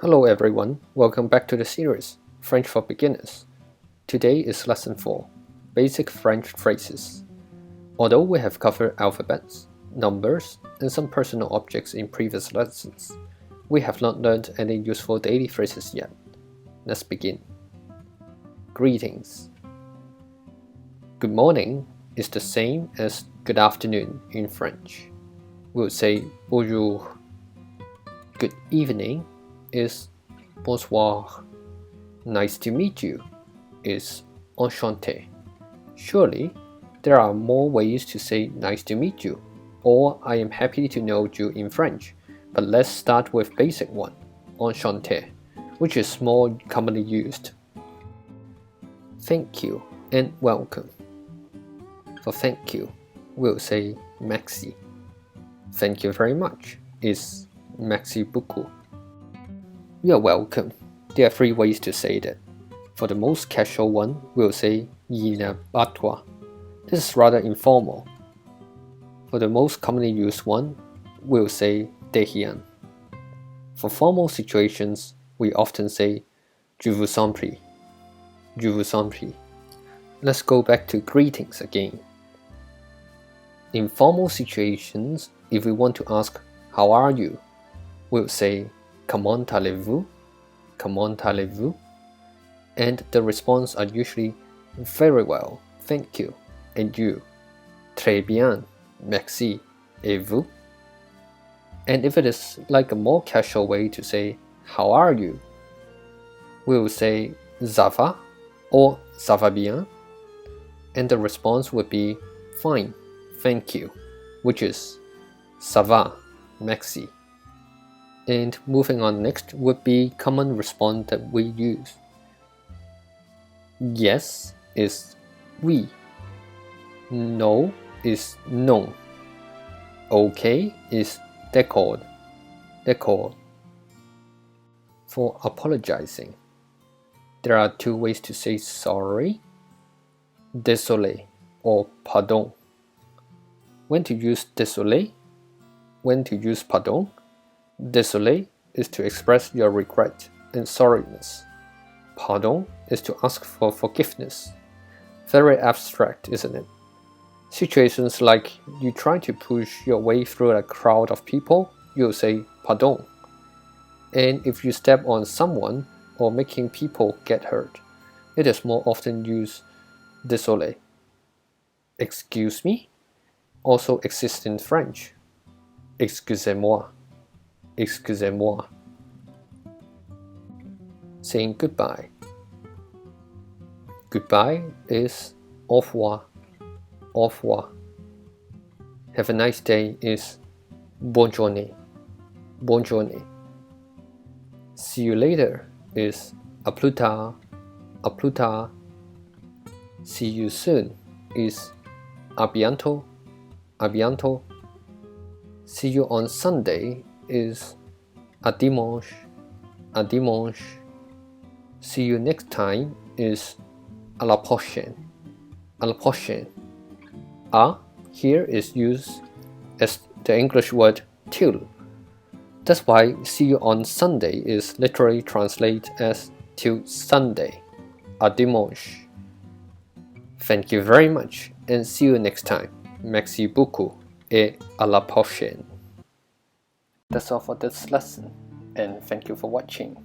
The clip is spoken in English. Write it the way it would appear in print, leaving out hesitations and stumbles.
Hello everyone, welcome back to the series, French for Beginners. Today is Lesson 4, Basic French Phrases. Although we have covered alphabets, numbers, and some personal objects in previous lessons, we have not learned any useful daily phrases yet. Let's begin. Greetings. Good morning is the same as good afternoon in French. We'll say bonjour. Good evening is bonsoir. Nice to meet you is enchanté. Surely, there are more ways to say nice to meet you, or I am happy to know you in French, but let's start with basic one, enchanté, which is more commonly used. Thank you and welcome. For thank you, we'll say merci. Thank you very much is merci beaucoup. You're welcome. There are 3 ways to say that. For the most casual one, we'll say il a pas toi. This is rather informal. For the most commonly used one, we'll say de rien. For formal situations, we often say je vous en prie. Je vous en prie. Let's go back to greetings again. In formal situations, if we want to ask how are you, we'll say comment allez-vous? Comment allez-vous? And the response are usually very well, thank you, and you. Très bien, merci, et vous? And if it is like a more casual way to say how are you, we'll say ça va or ça va bien, and the response would be fine, thank you, which is ça va, merci. And moving on next would be common response that we use. Yes is oui. No is non. Okay is d'accord. D'accord. For apologizing, there are 2 ways to say sorry. Désolé or pardon. When to use désolé? When to use pardon? Désolé is to express your regret and sorriness. Pardon is to ask for forgiveness. Very abstract, isn't it? Situations like you try to push your way through a crowd of people, you'll say pardon. And if you step on someone or making people get hurt, it is more often used désolé. Excuse me also exists in French. Excusez-moi. Excusez-moi. Saying goodbye. Goodbye is au revoir. Au revoir. Have a nice day is bonne journée. Bonne journée. See you later is à plus tard. À plus tard. See you soon is à bientôt. À bientôt. See you on Sunday is à dimanche. À dimanche. See you next time is à la prochaine. À la prochaine. À here is used as the English word till. That's why see you on Sunday is literally translated as till Sunday. À dimanche. Thank you very much and see you next time. Merci beaucoup et à la prochaine. That's all for this lesson, and thank you for watching.